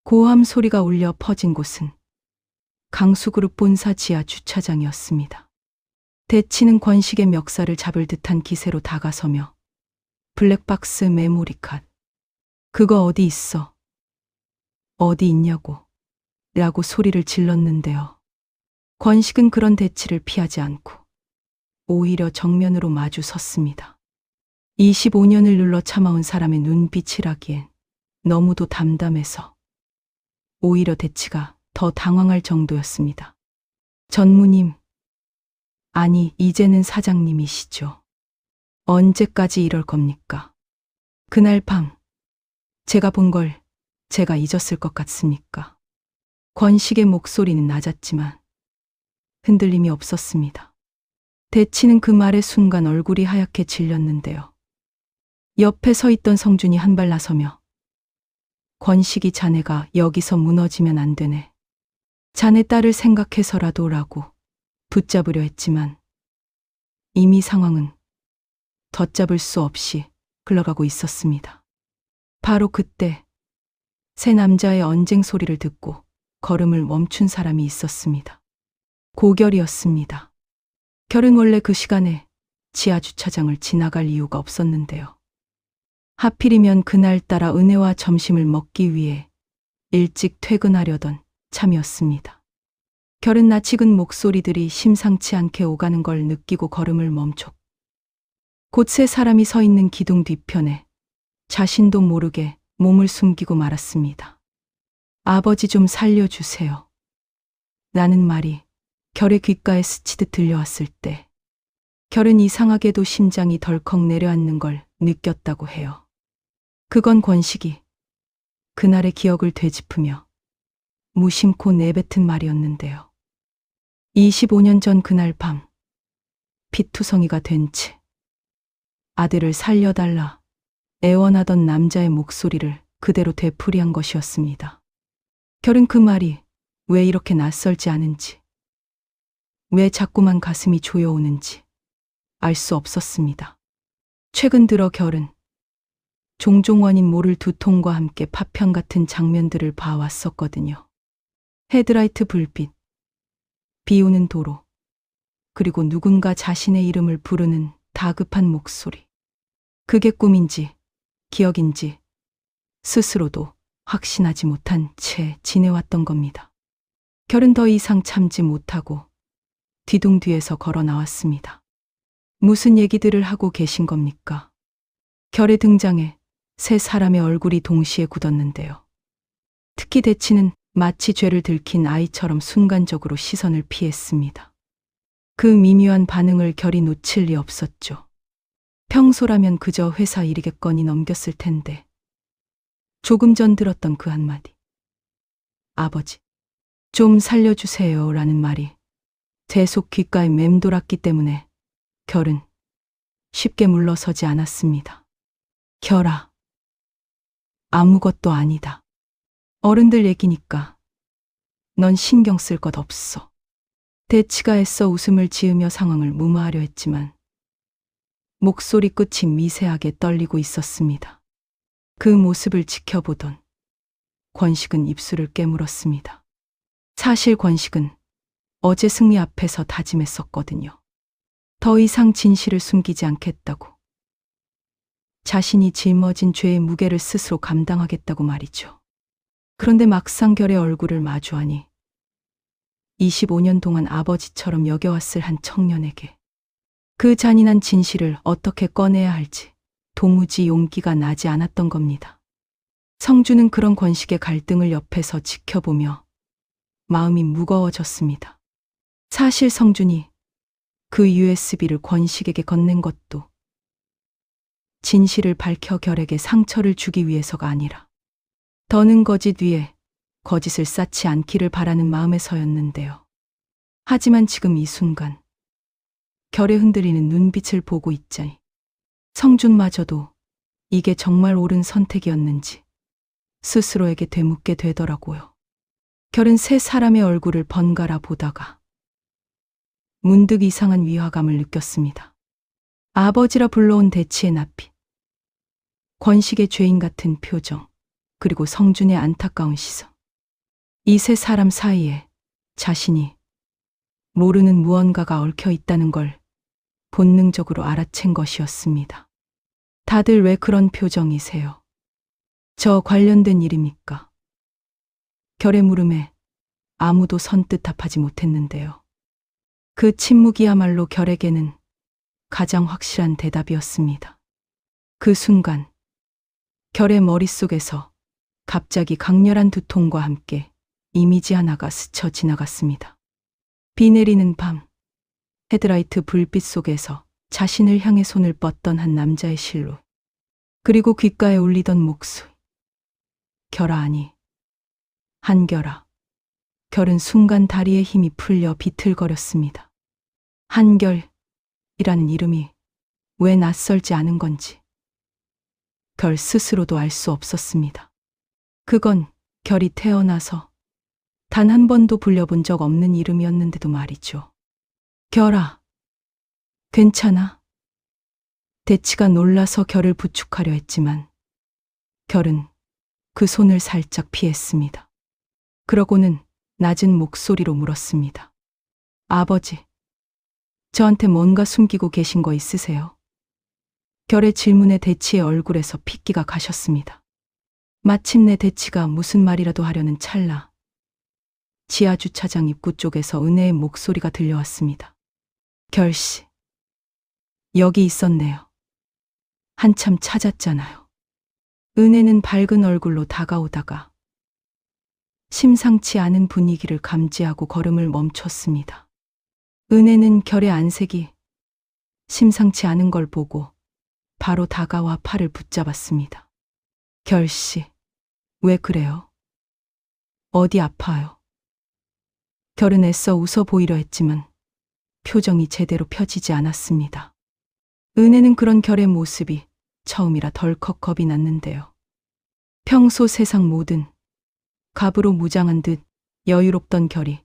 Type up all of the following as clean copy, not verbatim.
고함 소리가 울려 퍼진 곳은 강수그룹 본사 지하 주차장이었습니다. 대치는 권식의 멱살을 잡을 듯한 기세로 다가서며 블랙박스 메모리 카드. 그거 어디 있어? 어디 있냐고. 라고 소리를 질렀는데요. 권식은 그런 대치를 피하지 않고 오히려 정면으로 마주 섰습니다. 25년을 눌러 참아온 사람의 눈빛이라기엔 너무도 담담해서 오히려 대치가 더 당황할 정도였습니다. 전무님, 아니 이제는 사장님이시죠. 언제까지 이럴 겁니까? 그날 밤 제가 본 걸 제가 잊었을 것 같습니까? 권식의 목소리는 낮았지만 흔들림이 없었습니다. 대치는 그 말의 순간 얼굴이 하얗게 질렸는데요. 옆에 서 있던 성준이 한 발 나서며 권식이 자네가 여기서 무너지면 안 되네. 자네 딸을 생각해서라도 라고 붙잡으려 했지만 이미 상황은 덧잡을 수 없이 흘러가고 있었습니다. 바로 그때 세 남자의 언쟁 소리를 듣고 걸음을 멈춘 사람이 있었습니다. 고결이었습니다. 결은 원래 그 시간에 지하 주차장을 지나갈 이유가 없었는데요. 하필이면 그날따라 은혜와 점심을 먹기 위해 일찍 퇴근하려던 참이었습니다. 결은 낯익은 목소리들이 심상치 않게 오가는 걸 느끼고 걸음을 멈췄고 곧 세 사람이 서 있는 기둥 뒤편에 자신도 모르게 몸을 숨기고 말았습니다. 아버지 좀 살려주세요. 라는 말이 결의 귓가에 스치듯 들려왔을 때 결은 이상하게도 심장이 덜컥 내려앉는 걸 느꼈다고 해요. 그건 권식이 그날의 기억을 되짚으며 무심코 내뱉은 말이었는데요. 25년 전 그날 밤 피투성이가 된 채 아들을 살려달라 애원하던 남자의 목소리를 그대로 되풀이한 것이었습니다. 결은 그 말이 왜 이렇게 낯설지 않은지, 왜 자꾸만 가슴이 조여오는지 알 수 없었습니다. 최근 들어 결은 종종 원인 모를 두통과 함께 파편 같은 장면들을 봐왔었거든요. 헤드라이트 불빛, 비 오는 도로, 그리고 누군가 자신의 이름을 부르는 다급한 목소리. 그게 꿈인지 기억인지 스스로도 확신하지 못한 채 지내왔던 겁니다. 결은 더 이상 참지 못하고 뒤둥 뒤에서 걸어 나왔습니다. 무슨 얘기들을 하고 계신 겁니까? 결의 등장에 세 사람의 얼굴이 동시에 굳었는데요. 특히 대치는 마치 죄를 들킨 아이처럼 순간적으로 시선을 피했습니다. 그 미묘한 반응을 결이 놓칠 리 없었죠. 평소라면 그저 회사 일이겠거니 넘겼을 텐데 조금 전 들었던 그 한마디. 아버지, 좀 살려주세요 라는 말이 계속 귓가에 맴돌았기 때문에 결은 쉽게 물러서지 않았습니다. 결아, 아무것도 아니다. 어른들 얘기니까 넌 신경 쓸 것 없어. 대치가 애써 웃음을 지으며 상황을 무마하려 했지만 목소리 끝이 미세하게 떨리고 있었습니다. 그 모습을 지켜보던 권식은 입술을 깨물었습니다. 사실 권식은 어제 승리 앞에서 다짐했었거든요. 더 이상 진실을 숨기지 않겠다고. 자신이 짊어진 죄의 무게를 스스로 감당하겠다고 말이죠. 그런데 막상 결의 얼굴을 마주하니 25년 동안 아버지처럼 여겨왔을 한 청년에게 그 잔인한 진실을 어떻게 꺼내야 할지 도무지 용기가 나지 않았던 겁니다. 성주는 그런 권식의 갈등을 옆에서 지켜보며 마음이 무거워졌습니다. 사실 성준이 그 USB를 권식에게 건넨 것도 진실을 밝혀 결에게 상처를 주기 위해서가 아니라 더는 거짓 위에 거짓을 쌓지 않기를 바라는 마음에서였는데요. 하지만 지금 이 순간 결의 흔들리는 눈빛을 보고 있자니 성준마저도 이게 정말 옳은 선택이었는지 스스로에게 되묻게 되더라고요. 결은 세 사람의 얼굴을 번갈아 보다가 문득 이상한 위화감을 느꼈습니다. 아버지라 불러온 대치의 낯빛, 권식의 죄인 같은 표정, 그리고 성준의 안타까운 시선. 이 세 사람 사이에 자신이 모르는 무언가가 얽혀 있다는 걸 본능적으로 알아챈 것이었습니다. 다들 왜 그런 표정이세요? 저 관련된 일입니까? 결의 물음에 아무도 선뜻 답하지 못했는데요. 그 침묵이야말로 결에게는 가장 확실한 대답이었습니다. 그 순간 결의 머릿속에서 갑자기 강렬한 두통과 함께 이미지 하나가 스쳐 지나갔습니다. 비 내리는 밤, 헤드라이트 불빛 속에서 자신을 향해 손을 뻗던 한 남자의 실루, 그리고 귓가에 울리던 목소리. 결아 아니, 한결아. 결은 순간 다리에 힘이 풀려 비틀거렸습니다. 한결이라는 이름이 왜 낯설지 않은 건지 결 스스로도 알 수 없었습니다. 그건 결이 태어나서 단 한 번도 불려본 적 없는 이름이었는데도 말이죠. 결아, 괜찮아? 대치가 놀라서 결을 부축하려 했지만 결은 그 손을 살짝 피했습니다. 그러고는 낮은 목소리로 물었습니다. 아버지, 저한테 뭔가 숨기고 계신 거 있으세요? 결의 질문에 대치의 얼굴에서 핏기가 가셨습니다. 마침내 대치가 무슨 말이라도 하려는 찰나 지하 주차장 입구 쪽에서 은혜의 목소리가 들려왔습니다. 결씨, 여기 있었네요. 한참 찾았잖아요. 은혜는 밝은 얼굴로 다가오다가 심상치 않은 분위기를 감지하고 걸음을 멈췄습니다. 은혜는 결의 안색이 심상치 않은 걸 보고 바로 다가와 팔을 붙잡았습니다. 결씨, 왜 그래요? 어디 아파요? 결은 애써 웃어 보이려 했지만 표정이 제대로 펴지지 않았습니다. 은혜는 그런 결의 모습이 처음이라 덜컥 겁이 났는데요. 평소 세상 모든 갑으로 무장한 듯 여유롭던 결이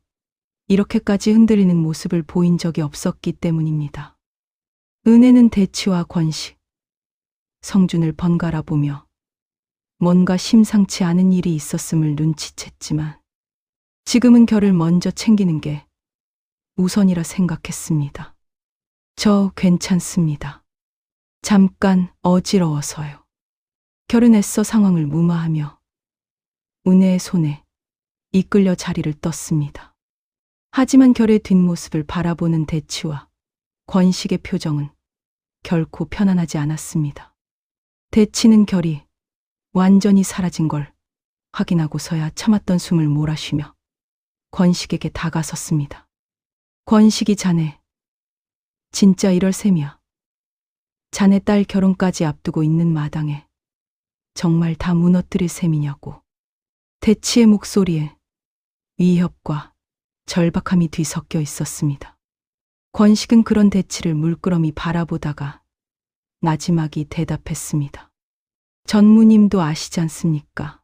이렇게까지 흔들리는 모습을 보인 적이 없었기 때문입니다. 은혜는 대치와 권식, 성준을 번갈아 보며 뭔가 심상치 않은 일이 있었음을 눈치챘지만 지금은 결을 먼저 챙기는 게 우선이라 생각했습니다. 저 괜찮습니다. 잠깐 어지러워서요. 결은 애써 상황을 무마하며 은혜의 손에 이끌려 자리를 떴습니다. 하지만 결의 뒷모습을 바라보는 대치와 권식의 표정은 결코 편안하지 않았습니다. 대치는 결이 완전히 사라진 걸 확인하고서야 참았던 숨을 몰아쉬며 권식에게 다가섰습니다. 권식이 자네, 진짜 이럴 셈이야. 자네 딸 결혼까지 앞두고 있는 마당에 정말 다 무너뜨릴 셈이냐고. 대치의 목소리에 위협과 절박함이 뒤섞여 있었습니다. 권식은 그런 대치를 물끄러미 바라보다가 나지막이 대답했습니다. 전무님도 아시지 않습니까?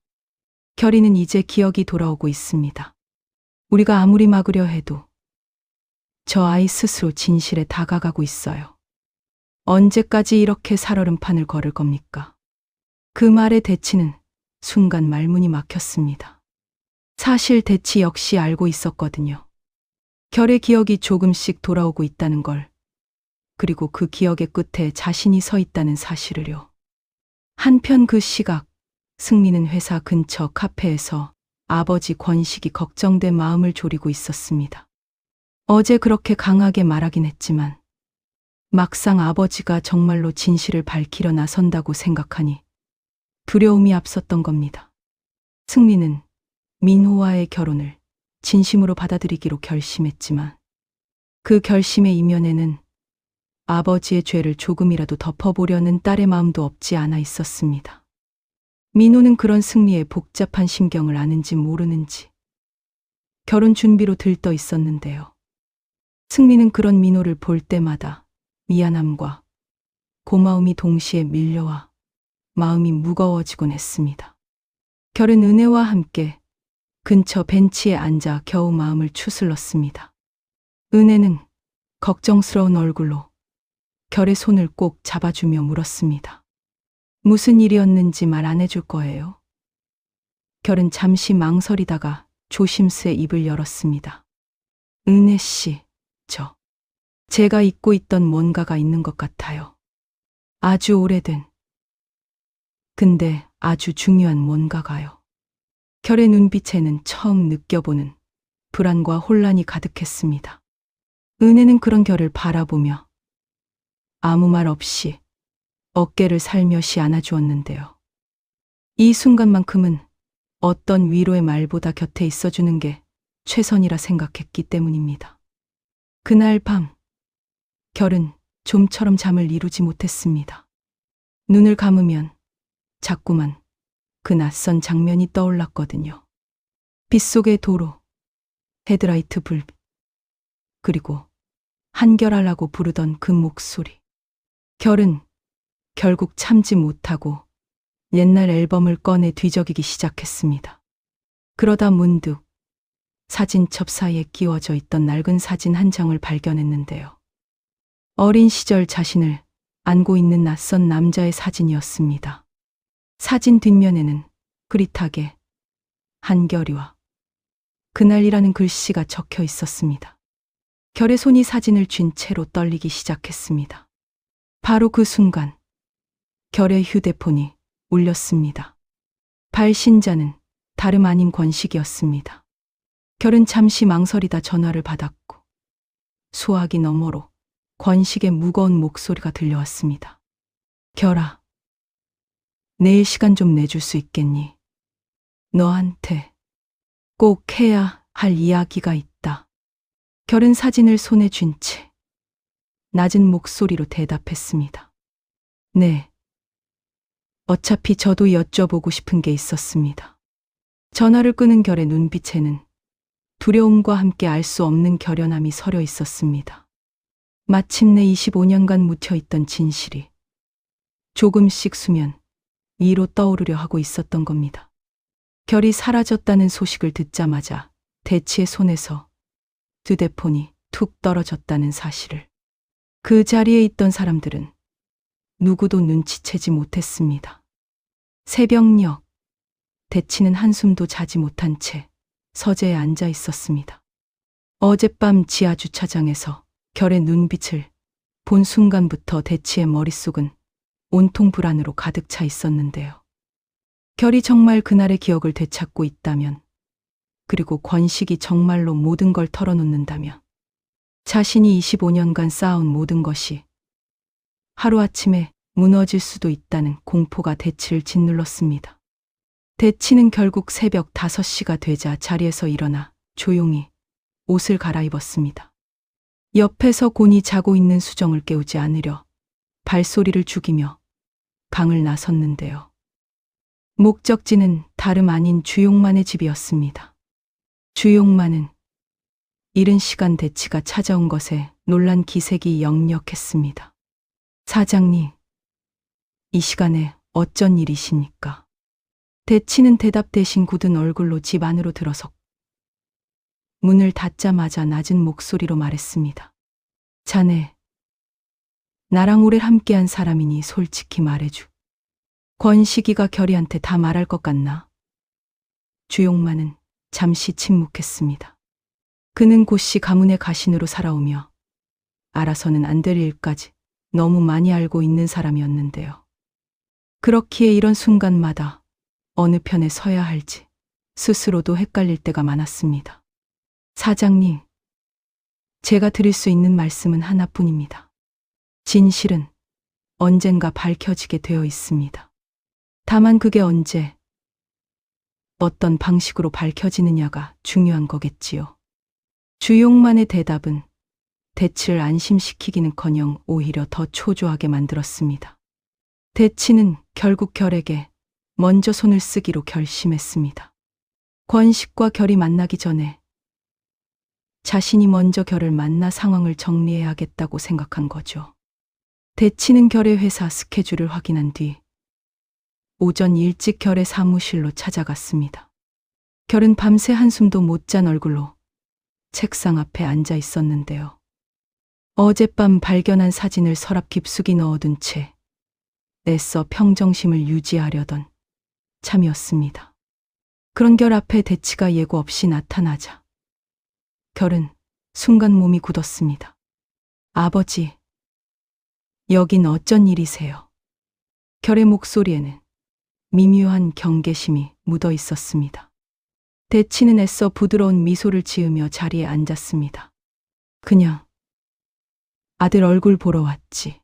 결이는 이제 기억이 돌아오고 있습니다. 우리가 아무리 막으려 해도 저 아이 스스로 진실에 다가가고 있어요. 언제까지 이렇게 살얼음판을 걸을 겁니까? 그 말에 대치는 순간 말문이 막혔습니다. 사실 대치 역시 알고 있었거든요. 결의 기억이 조금씩 돌아오고 있다는 걸, 그리고 그 기억의 끝에 자신이 서 있다는 사실을요. 한편 그 시각, 승리는 회사 근처 카페에서 아버지 권식이 걱정된 마음을 졸이고 있었습니다. 어제 그렇게 강하게 말하긴 했지만 막상 아버지가 정말로 진실을 밝히려 나선다고 생각하니 두려움이 앞섰던 겁니다. 승리는 민호와의 결혼을 진심으로 받아들이기로 결심했지만 그 결심의 이면에는 아버지의 죄를 조금이라도 덮어보려는 딸의 마음도 없지 않아 있었습니다. 민호는 그런 승리의 복잡한 심경을 아는지 모르는지 결혼 준비로 들떠 있었는데요. 승리는 그런 민호를 볼 때마다 미안함과 고마움이 동시에 밀려와 마음이 무거워지곤 했습니다. 결은 은혜와 함께 근처 벤치에 앉아 겨우 마음을 추슬렀습니다. 은혜는 걱정스러운 얼굴로 결의 손을 꼭 잡아주며 물었습니다. 무슨 일이었는지 말 안 해줄 거예요? 결은 잠시 망설이다가 조심스레 입을 열었습니다. 은혜 씨, 제가 잊고 있던 뭔가가 있는 것 같아요. 아주 오래된, 근데 아주 중요한 뭔가가요. 결의 눈빛에는 처음 느껴보는 불안과 혼란이 가득했습니다. 은혜는 그런 결을 바라보며 아무 말 없이 어깨를 살며시 안아주었는데요. 이 순간만큼은 어떤 위로의 말보다 곁에 있어주는 게 최선이라 생각했기 때문입니다. 그날 밤, 결은 좀처럼 잠을 이루지 못했습니다. 눈을 감으면 자꾸만 그 낯선 장면이 떠올랐거든요. 빗속의 도로, 헤드라이트 불빛, 그리고 한결하라고 부르던 그 목소리. 결은 결국 참지 못하고 옛날 앨범을 꺼내 뒤적이기 시작했습니다. 그러다 문득 사진첩 사이에 끼워져 있던 낡은 사진 한 장을 발견했는데요. 어린 시절 자신을 안고 있는 낯선 남자의 사진이었습니다. 사진 뒷면에는 흐릿하게 한결이와 그날이라는 글씨가 적혀 있었습니다. 결의 손이 사진을 쥔 채로 떨리기 시작했습니다. 바로 그 순간 결의 휴대폰이 울렸습니다. 발신자는 다름 아닌 권식이었습니다. 결은 잠시 망설이다 전화를 받았고 수화기 너머로 권식의 무거운 목소리가 들려왔습니다. 결아, 내일 시간 좀 내줄 수 있겠니? 너한테 꼭 해야 할 이야기가 있다. 결은 사진을 손에 쥔 채 낮은 목소리로 대답했습니다. 네. 어차피 저도 여쭤보고 싶은 게 있었습니다. 전화를 끄는 결의 눈빛에는 두려움과 함께 알 수 없는 결연함이 서려 있었습니다. 마침내 25년간 묻혀있던 진실이 조금씩 수면 위로 떠오르려 하고 있었던 겁니다. 결이 사라졌다는 소식을 듣자마자 대치의 손에서 휴대폰이 툭 떨어졌다는 사실을 그 자리에 있던 사람들은 누구도 눈치채지 못했습니다. 새벽녘, 대치는 한숨도 자지 못한 채 서재에 앉아 있었습니다. 어젯밤 지하 주차장에서 결의 눈빛을 본 순간부터 대치의 머릿속은 온통 불안으로 가득 차 있었는데요. 결이 정말 그날의 기억을 되찾고 있다면, 그리고 권식이 정말로 모든 걸 털어놓는다면, 자신이 25년간 쌓아온 모든 것이 하루아침에 무너질 수도 있다는 공포가 대치를 짓눌렀습니다. 대치는 결국 새벽 5시가 되자 자리에서 일어나 조용히 옷을 갈아입었습니다. 옆에서 곤히 자고 있는 수정을 깨우지 않으려 발소리를 죽이며 방을 나섰는데요. 목적지는 다름 아닌 주용만의 집이었습니다. 주용만은 이른 시간 대치가 찾아온 것에 놀란 기색이 역력했습니다. 사장님, 이 시간에 어쩐 일이십니까? 대치는 대답 대신 굳은 얼굴로 집 안으로 들어섰고 문을 닫자마자 낮은 목소리로 말했습니다. 자네, 나랑 오래 함께한 사람이니 솔직히 말해주. 권식이가 결이한테 다 말할 것 같나? 주용만은 잠시 침묵했습니다. 그는 곧시 가문의 가신으로 살아오며 알아서는 안 될 일까지 너무 많이 알고 있는 사람이었는데요. 그렇기에 이런 순간마다 어느 편에 서야 할지 스스로도 헷갈릴 때가 많았습니다. 사장님, 제가 드릴 수 있는 말씀은 하나뿐입니다. 진실은 언젠가 밝혀지게 되어 있습니다. 다만 그게 언제, 어떤 방식으로 밝혀지느냐가 중요한 거겠지요. 주용만의 대답은 대치를 안심시키기는커녕 오히려 더 초조하게 만들었습니다. 대치는 결국 결에게 먼저 손을 쓰기로 결심했습니다. 권식과 결이 만나기 전에 자신이 먼저 결을 만나 상황을 정리해야겠다고 생각한 거죠. 대치는 결의 회사 스케줄을 확인한 뒤 오전 일찍 결의 사무실로 찾아갔습니다. 결은 밤새 한숨도 못 잔 얼굴로 책상 앞에 앉아 있었는데요. 어젯밤 발견한 사진을 서랍 깊숙이 넣어둔 채 애써 평정심을 유지하려던 참이었습니다. 그런 결 앞에 대치가 예고 없이 나타나자 결은 순간 몸이 굳었습니다. 아버지, 여긴 어쩐 일이세요? 결의 목소리에는 미묘한 경계심이 묻어 있었습니다. 대치는 애써 부드러운 미소를 지으며 자리에 앉았습니다. 그냥 아들 얼굴 보러 왔지.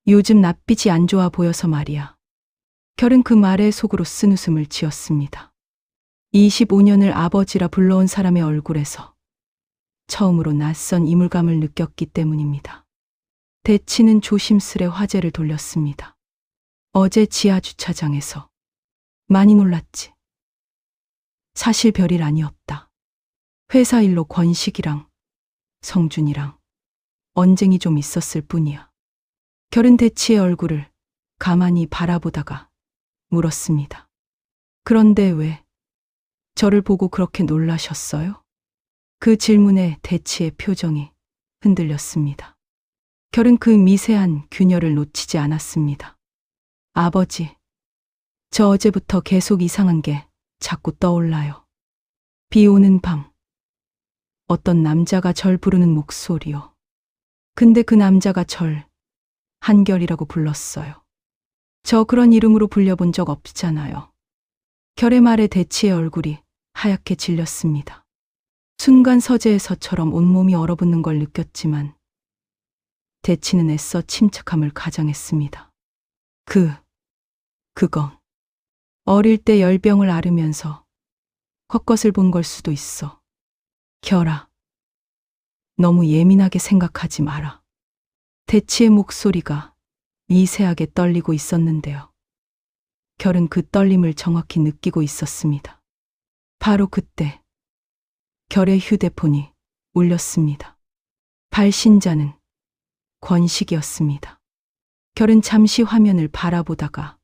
요즘 낯빛이 안 좋아 보여서 말이야. 결은 그 말에 속으로 쓴웃음을 지었습니다. 25년을 아버지라 불러온 사람의 얼굴에서 처음으로 낯선 이물감을 느꼈기 때문입니다. 대치는 조심스레 화제를 돌렸습니다. 어제 지하 주차장에서 많이 놀랐지. 사실 별일 아니었다. 회사 일로 권식이랑 성준이랑 언쟁이 좀 있었을 뿐이야. 결은 대치의 얼굴을 가만히 바라보다가 물었습니다. 그런데 왜 저를 보고 그렇게 놀라셨어요? 그 질문에 대치의 표정이 흔들렸습니다. 결은 그 미세한 균열을 놓치지 않았습니다. 아버지, 저 어제부터 계속 이상한 게 자꾸 떠올라요. 비 오는 밤, 어떤 남자가 절 부르는 목소리요. 근데 그 남자가 절 한결이라고 불렀어요. 저 그런 이름으로 불려본 적 없잖아요. 결의 말에 대치의 얼굴이 하얗게 질렸습니다. 순간 서재에서처럼 온몸이 얼어붙는 걸 느꼈지만 대치는 애써 침착함을 가장했습니다. 그건 어릴 때 열병을 앓으면서 헛것을 본 걸 수도 있어. 결아, 너무 예민하게 생각하지 마라. 대치의 목소리가 미세하게 떨리고 있었는데요. 결은 그 떨림을 정확히 느끼고 있었습니다. 바로 그때 결의 휴대폰이 울렸습니다. 발신자는 권식이었습니다. 결은 잠시 화면을 바라보다가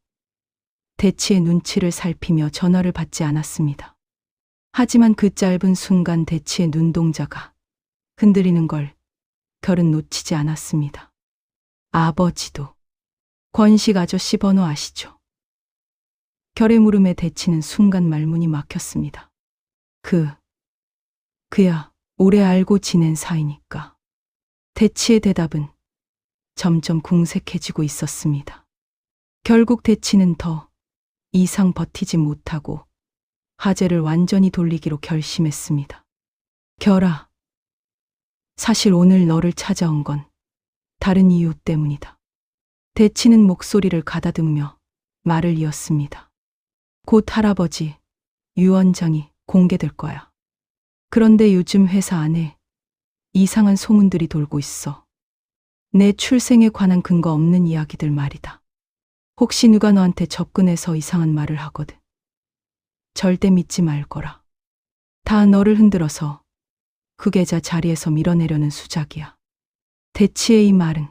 대치의 눈치를 살피며 전화를 받지 않았습니다. 하지만 그 짧은 순간 대치의 눈동자가 흔들리는 걸 결은 놓치지 않았습니다. 아버지도 권식 아저씨 번호 아시죠? 결의 물음에 대치는 순간 말문이 막혔습니다. 그야 오래 알고 지낸 사이니까. 대치의 대답은 점점 궁색해지고 있었습니다. 결국 대치는 더 이상 버티지 못하고 화제를 완전히 돌리기로 결심했습니다. 결아, 사실 오늘 너를 찾아온 건 다른 이유 때문이다. 대치는 목소리를 가다듬으며 말을 이었습니다. 곧 할아버지, 유 원장이 공개될 거야. 그런데 요즘 회사 안에 이상한 소문들이 돌고 있어. 내 출생에 관한 근거 없는 이야기들 말이다. 혹시 누가 너한테 접근해서 이상한 말을 하거든. 절대 믿지 말 거라. 다 너를 흔들어서 그 계좌 자리에서 밀어내려는 수작이야. 대치의 이 말은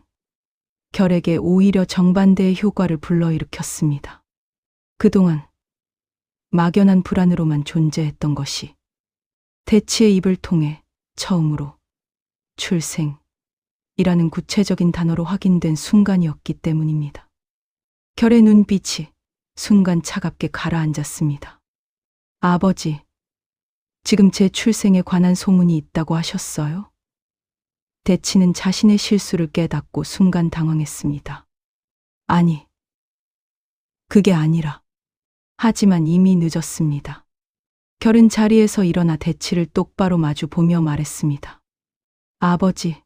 결에게 오히려 정반대의 효과를 불러일으켰습니다. 그동안 막연한 불안으로만 존재했던 것이 대치의 입을 통해 처음으로 출생이라는 구체적인 단어로 확인된 순간이었기 때문입니다. 결의 눈빛이 순간 차갑게 가라앉았습니다. 아버지, 지금 제 출생에 관한 소문이 있다고 하셨어요? 대치는 자신의 실수를 깨닫고 순간 당황했습니다. 아니, 그게 아니라. 하지만 이미 늦었습니다. 결은 자리에서 일어나 대치를 똑바로 마주 보며 말했습니다. 아버지,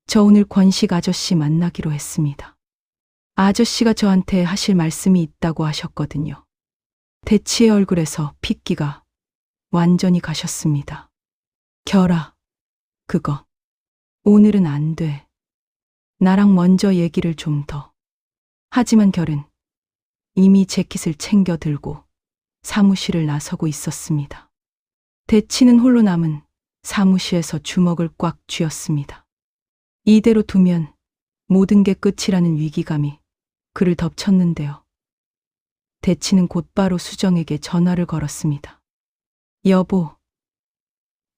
저 오늘 권식 아저씨 만나기로 했습니다. 아저씨가 저한테 하실 말씀이 있다고 하셨거든요. 대치의 얼굴에서 핏기가 완전히 가셨습니다. 결아, 그거 오늘은 안 돼. 나랑 먼저 얘기를 좀 더. 하지만 결은 이미 재킷을 챙겨 들고 사무실을 나서고 있었습니다. 대치는 홀로 남은 사무실에서 주먹을 꽉 쥐었습니다. 이대로 두면 모든 게 끝이라는 위기감이 그를 덮쳤는데요. 대치는 곧바로 수정에게 전화를 걸었습니다. 여보,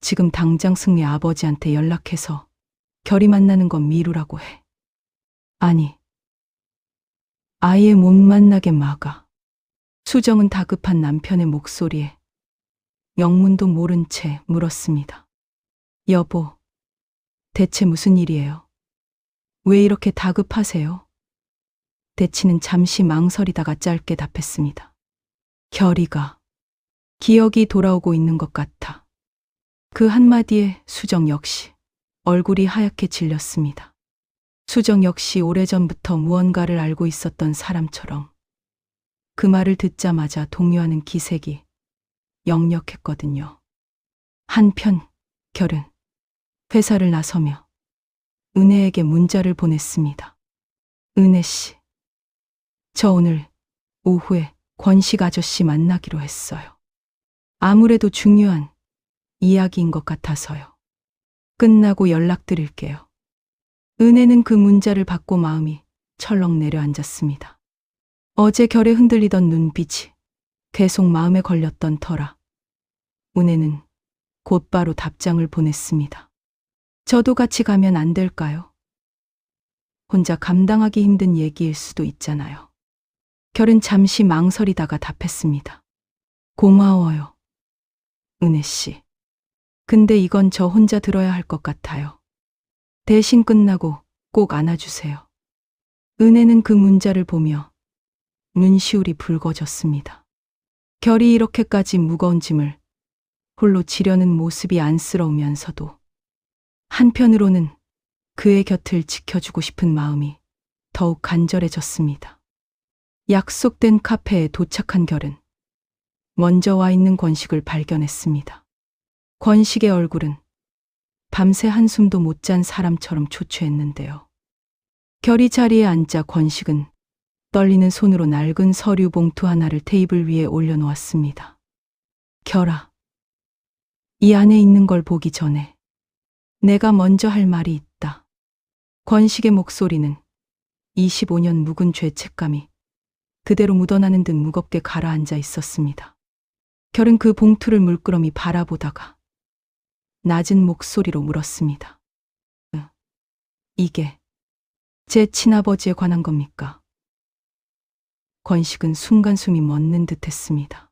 지금 당장 승리 아버지한테 연락해서 결이 만나는 건 미루라고 해. 아니, 아예 못 만나게 막아. 수정은 다급한 남편의 목소리에 영문도 모른 채 물었습니다. 여보, 대체 무슨 일이에요? 왜 이렇게 다급하세요? 대치는 잠시 망설이다가 짧게 답했습니다. 결이가 기억이 돌아오고 있는 것 같아. 그 한마디에 수정 역시 얼굴이 하얗게 질렸습니다. 수정 역시 오래전부터 무언가를 알고 있었던 사람처럼 그 말을 듣자마자 동요하는 기색이 역력했거든요. 한편 결은 회사를 나서며 은혜에게 문자를 보냈습니다. 은혜 씨, 저 오늘 오후에 권식 아저씨 만나기로 했어요. 아무래도 중요한 이야기인 것 같아서요. 끝나고 연락드릴게요. 은혜는 그 문자를 받고 마음이 철렁 내려앉았습니다. 어제 결에 흔들리던 눈빛이 계속 마음에 걸렸던 터라 은혜는 곧바로 답장을 보냈습니다. 저도 같이 가면 안 될까요? 혼자 감당하기 힘든 얘기일 수도 있잖아요. 결은 잠시 망설이다가 답했습니다. 고마워요, 은혜 씨. 근데 이건 저 혼자 들어야 할 것 같아요. 대신 끝나고 꼭 안아주세요. 은혜는 그 문자를 보며 눈시울이 붉어졌습니다. 결이 이렇게까지 무거운 짐을 홀로 지려는 모습이 안쓰러우면서도 한편으로는 그의 곁을 지켜주고 싶은 마음이 더욱 간절해졌습니다. 약속된 카페에 도착한 결은 먼저 와 있는 권식을 발견했습니다. 권식의 얼굴은 밤새 한숨도 못 잔 사람처럼 초췌했는데요. 결이 자리에 앉자 권식은 떨리는 손으로 낡은 서류 봉투 하나를 테이블 위에 올려놓았습니다. 결아, 이 안에 있는 걸 보기 전에 내가 먼저 할 말이 있다. 권식의 목소리는 25년 묵은 죄책감이 그대로 묻어나는 듯 무겁게 가라앉아 있었습니다. 결은 그 봉투를 물끄러미 바라보다가 낮은 목소리로 물었습니다. 이게 제 친아버지에 관한 겁니까? 권식은 순간 숨이 멎는 듯 했습니다.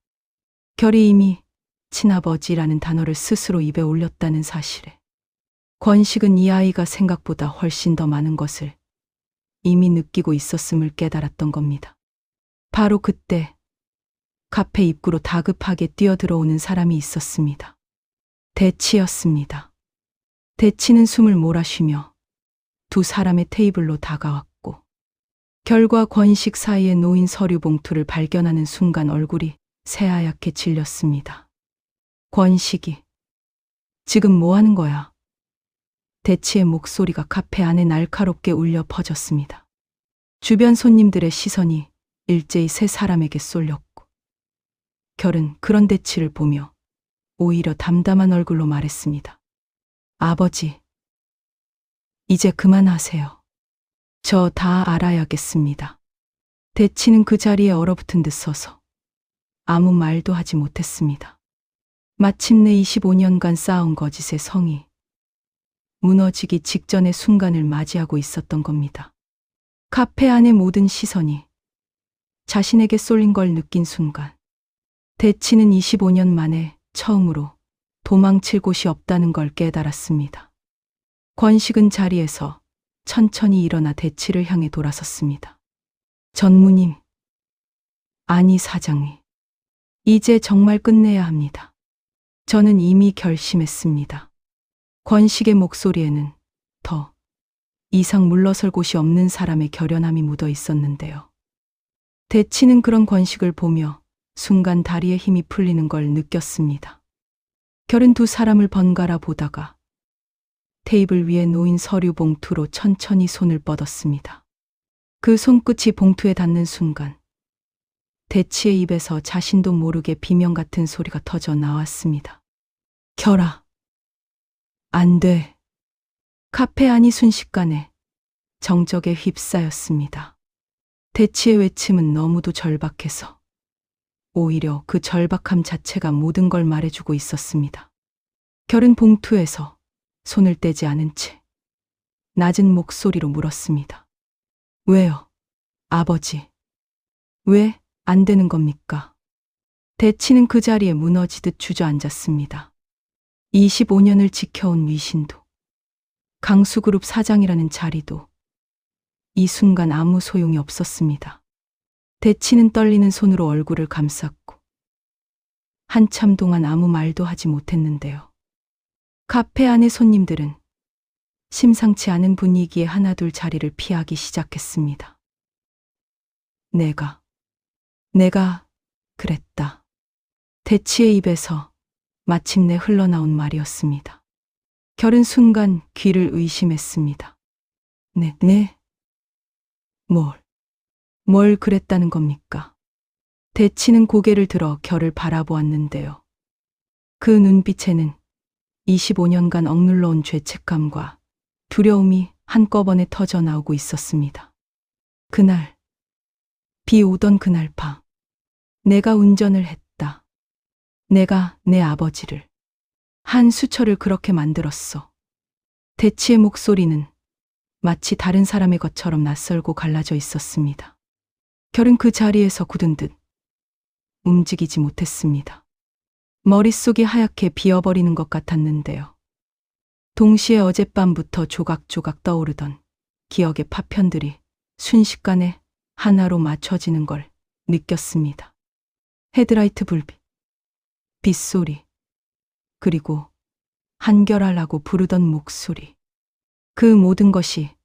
결이 이미 친아버지라는 단어를 스스로 입에 올렸다는 사실에 권식은 이 아이가 생각보다 훨씬 더 많은 것을 이미 느끼고 있었음을 깨달았던 겁니다. 바로 그때 카페 입구로 다급하게 뛰어들어오는 사람이 있었습니다. 대치였습니다. 대치는 숨을 몰아쉬며 두 사람의 테이블로 다가왔고 결과 권식 사이에 놓인 서류 봉투를 발견하는 순간 얼굴이 새하얗게 질렸습니다. 권식이 지금 뭐 하는 거야? 대치의 목소리가 카페 안에 날카롭게 울려 퍼졌습니다. 주변 손님들의 시선이 일제히 세 사람에게 쏠렸고 결은 그런 대치를 보며 오히려 담담한 얼굴로 말했습니다. 아버지, 이제 그만하세요. 저 다 알아야겠습니다. 대치는 그 자리에 얼어붙은 듯 서서 아무 말도 하지 못했습니다. 마침내 25년간 쌓아온 거짓의 성이 무너지기 직전의 순간을 맞이하고 있었던 겁니다. 카페 안의 모든 시선이 자신에게 쏠린 걸 느낀 순간 대치는 25년 만에 처음으로 도망칠 곳이 없다는 걸 깨달았습니다. 권식은 자리에서 천천히 일어나 대치를 향해 돌아섰습니다. 전무님, 아니 사장님, 이제 정말 끝내야 합니다. 저는 이미 결심했습니다. 권식의 목소리에는 더 이상 물러설 곳이 없는 사람의 결연함이 묻어 있었는데요. 대치는 그런 권식을 보며 순간 다리에 힘이 풀리는 걸 느꼈습니다. 결은 두 사람을 번갈아 보다가 테이블 위에 놓인 서류 봉투로 천천히 손을 뻗었습니다. 그 손끝이 봉투에 닿는 순간 대치의 입에서 자신도 모르게 비명 같은 소리가 터져 나왔습니다. 결아, 안 돼. 카페 안이 순식간에 정적에 휩싸였습니다. 대치의 외침은 너무도 절박해서 오히려 그 절박함 자체가 모든 걸 말해주고 있었습니다. 결은 봉투에서 손을 떼지 않은 채 낮은 목소리로 물었습니다. 왜요, 아버지? 왜 안 되는 겁니까? 대치는 그 자리에 무너지듯 주저앉았습니다. 25년을 지켜온 위신도, 강수그룹 사장이라는 자리도 이 순간 아무 소용이 없었습니다. 대치는 떨리는 손으로 얼굴을 감쌌고 한참 동안 아무 말도 하지 못했는데요. 카페 안의 손님들은 심상치 않은 분위기에 하나둘 자리를 피하기 시작했습니다. 내가 그랬다. 대치의 입에서 마침내 흘러나온 말이었습니다. 결은 순간 귀를 의심했습니다. 네. 뭘 그랬다는 겁니까? 대치는 고개를 들어 결을 바라보았는데요. 그 눈빛에는 25년간 억눌러온 죄책감과 두려움이 한꺼번에 터져 나오고 있었습니다. 그날, 비 오던 그날 밤, 내가 운전을 했다. 내가 내 아버지를, 한 수철을 그렇게 만들었어. 대치의 목소리는 마치 다른 사람의 것처럼 낯설고 갈라져 있었습니다. 결은 그 자리에서 굳은 듯 움직이지 못했습니다. 머릿속이 하얗게 비어버리는 것 같았는데요. 동시에 어젯밤부터 조각조각 떠오르던 기억의 파편들이 순식간에 하나로 맞춰지는 걸 느꼈습니다. 헤드라이트 불빛, 빗소리, 그리고 한결하라고 부르던 목소리. 그 모든 것이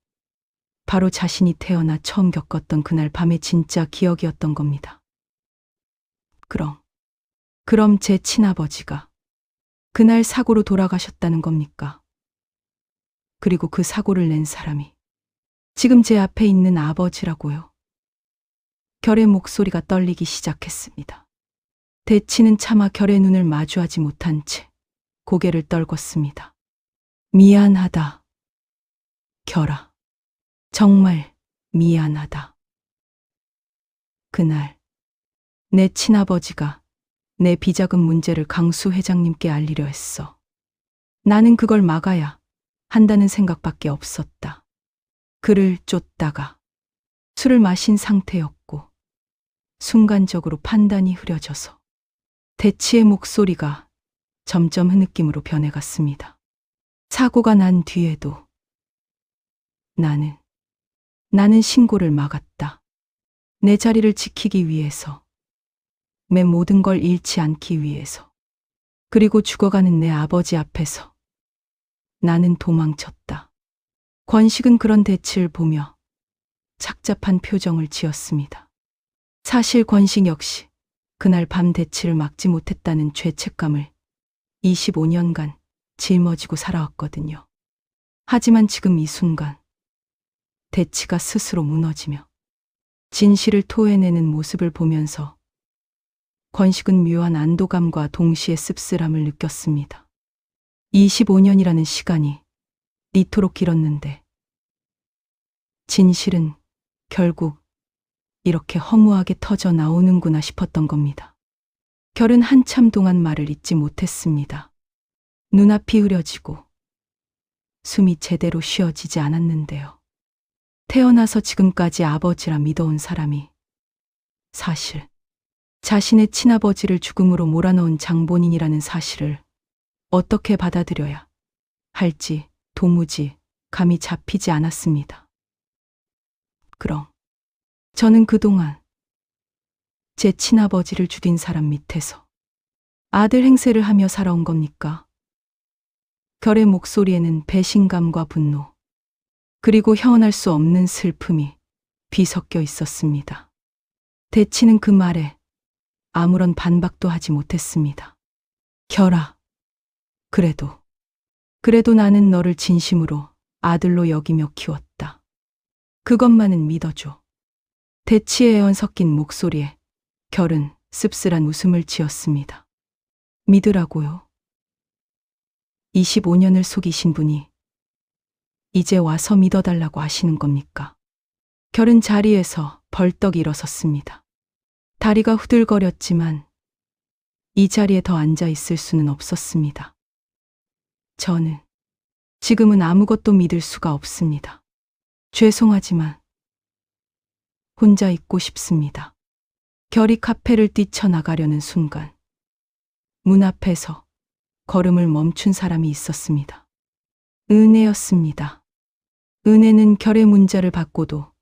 바로 자신이 태어나 처음 겪었던 그날 밤의 진짜 기억이었던 겁니다. 그럼 제 친아버지가 그날 사고로 돌아가셨다는 겁니까? 그리고 그 사고를 낸 사람이 지금 제 앞에 있는 아버지라고요? 결의 목소리가 떨리기 시작했습니다. 대치는 차마 결의 눈을 마주하지 못한 채 고개를 떨궜습니다. 미안하다. 결아. 정말 미안하다. 그날 내 친아버지가 내 비자금 문제를 강수 회장님께 알리려 했어. 나는 그걸 막아야 한다는 생각밖에 없었다. 그를 쫓다가 술을 마신 상태였고 순간적으로 판단이 흐려져서 대치의 목소리가 점점 흐느낌으로 변해갔습니다. 사고가 난 뒤에도 나는 신고를 막았다. 내 자리를 지키기 위해서, 내 모든 걸 잃지 않기 위해서, 그리고 죽어가는 내 아버지 앞에서 나는 도망쳤다. 권식은 그런 대치를 보며 착잡한 표정을 지었습니다. 사실 권식 역시 그날 밤 대치를 막지 못했다는 죄책감을 25년간 짊어지고 살아왔거든요. 하지만 지금 이 순간 대치가 스스로 무너지며 진실을 토해내는 모습을 보면서 권식은 묘한 안도감과 동시에 씁쓸함을 느꼈습니다. 25년이라는 시간이 이토록 길었는데 진실은 결국 이렇게 허무하게 터져 나오는구나 싶었던 겁니다. 결은 한참 동안 말을 잇지 못했습니다. 눈앞이 흐려지고 숨이 제대로 쉬어지지 않았는데요. 태어나서 지금까지 아버지라 믿어온 사람이 사실 자신의 친아버지를 죽음으로 몰아넣은 장본인이라는 사실을 어떻게 받아들여야 할지 도무지 감이 잡히지 않았습니다. 그럼 저는 그동안 제 친아버지를 죽인 사람 밑에서 아들 행세를 하며 살아온 겁니까? 결의 목소리에는 배신감과 분노, 그리고 혀어날 수 없는 슬픔이 뒤섞여 있었습니다. 대치는 그 말에 아무런 반박도 하지 못했습니다. 결아, 그래도 나는 너를 진심으로 아들로 여기며 키웠다. 그것만은 믿어줘. 대치의 애원 섞인 목소리에 결은 씁쓸한 웃음을 지었습니다. 믿으라고요? 25년을 속이신 분이 이제 와서 믿어달라고 하시는 겁니까? 결은 자리에서 벌떡 일어섰습니다. 다리가 후들거렸지만 이 자리에 더 앉아 있을 수는 없었습니다. 저는 지금은 아무것도 믿을 수가 없습니다. 죄송하지만 혼자 있고 싶습니다. 결이 카페를 뛰쳐나가려는 순간 문 앞에서 걸음을 멈춘 사람이 있었습니다. 은혜였습니다. 은혜는 결의 문자를 받고도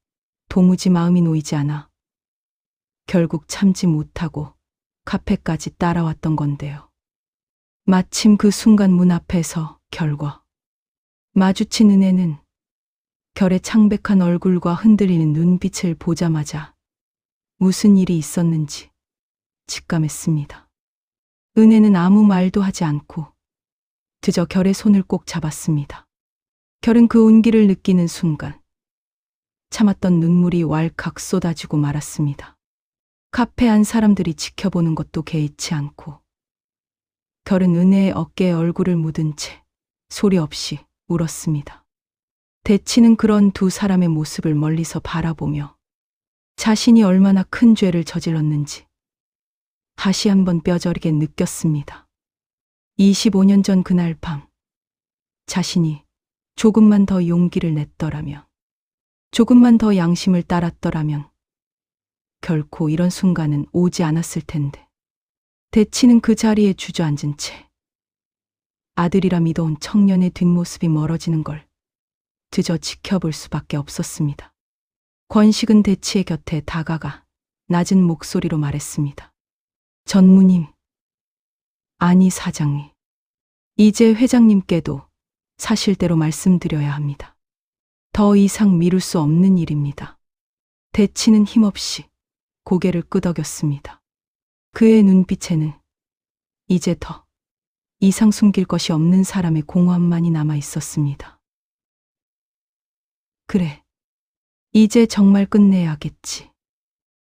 도무지 마음이 놓이지 않아 결국 참지 못하고 카페까지 따라왔던 건데요. 마침 그 순간 문 앞에서 결과 마주친 은혜는 결의 창백한 얼굴과 흔들리는 눈빛을 보자마자 무슨 일이 있었는지 직감했습니다. 은혜는 아무 말도 하지 않고 그저 결의 손을 꼭 잡았습니다. 결은 그 온기를 느끼는 순간 참았던 눈물이 왈칵 쏟아지고 말았습니다. 카페 안 사람들이 지켜보는 것도 개의치 않고 결은 은혜의 어깨에 얼굴을 묻은 채 소리 없이 울었습니다. 대치는 그런 두 사람의 모습을 멀리서 바라보며 자신이 얼마나 큰 죄를 저질렀는지 다시 한번 뼈저리게 느꼈습니다. 25년 전 그날 밤 자신이 조금만 더 용기를 냈더라면, 조금만 더 양심을 따랐더라면 결코 이런 순간은 오지 않았을 텐데 대치는 그 자리에 주저앉은 채 아들이라 믿어온 청년의 뒷모습이 멀어지는 걸 그저 지켜볼 수밖에 없었습니다. 권식은 대치의 곁에 다가가 낮은 목소리로 말했습니다. 전무님, 아니 사장님, 이제 회장님께도 사실대로 말씀드려야 합니다. 더 이상 미룰 수 없는 일입니다. 대치는 힘없이 고개를 끄덕였습니다. 그의 눈빛에는 이제 더 이상 숨길 것이 없는 사람의 공허함만이 남아 있었습니다. 그래, 이제 정말 끝내야겠지.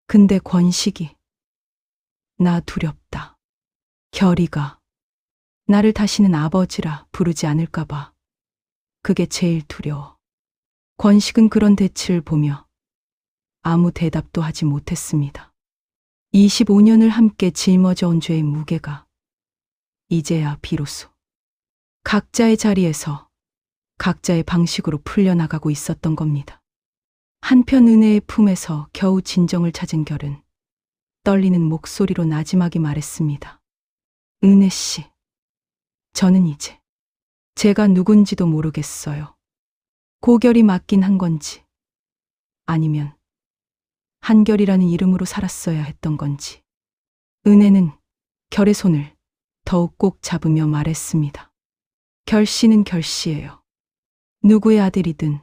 근데 권식이 나 두렵다. 결이가 나를 다시는 아버지라 부르지 않을까 봐. 그게 제일 두려워. 권식은 그런 대치를 보며 아무 대답도 하지 못했습니다. 25년을 함께 짊어져 온 죄의 무게가 이제야 비로소 각자의 자리에서 각자의 방식으로 풀려나가고 있었던 겁니다. 한편 은혜의 품에서 겨우 진정을 찾은 결은 떨리는 목소리로 나지막이 말했습니다. 은혜 씨, 저는 이제 제가 누군지도 모르겠어요. 고결이 맞긴 한 건지 아니면 한결이라는 이름으로 살았어야 했던 건지. 은혜는 결의 손을 더욱 꼭 잡으며 말했습니다. 결 씨는 결 씨예요. 누구의 아들이든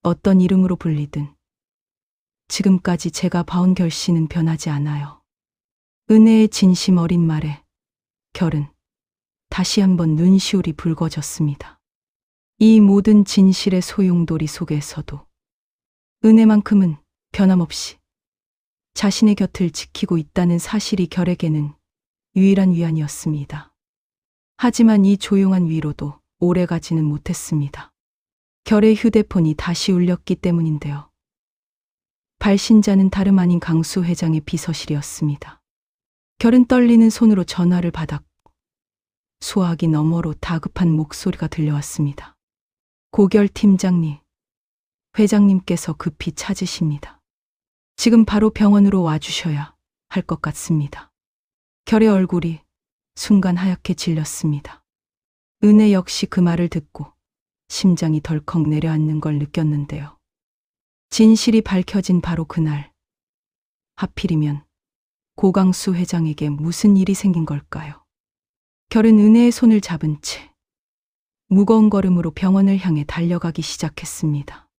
어떤 이름으로 불리든 지금까지 제가 봐온 결 씨는 변하지 않아요. 은혜의 진심 어린 말에 결은 다시 한번 눈시울이 붉어졌습니다. 이 모든 진실의 소용돌이 속에서도 은혜만큼은 변함없이 자신의 곁을 지키고 있다는 사실이 결에게는 유일한 위안이었습니다. 하지만 이 조용한 위로도 오래가지는 못했습니다. 결의 휴대폰이 다시 울렸기 때문인데요. 발신자는 다름 아닌 강수 회장의 비서실이었습니다. 결은 떨리는 손으로 전화를 받았고 소화기 너머로 다급한 목소리가 들려왔습니다. 고결 팀장님, 회장님께서 급히 찾으십니다. 지금 바로 병원으로 와주셔야 할 것 같습니다. 결의 얼굴이 순간 하얗게 질렸습니다. 은혜 역시 그 말을 듣고 심장이 덜컥 내려앉는 걸 느꼈는데요. 진실이 밝혀진 바로 그날, 하필이면 고강수 회장에게 무슨 일이 생긴 걸까요? 결은 은혜의 손을 잡은 채 무거운 걸음으로 병원을 향해 달려가기 시작했습니다.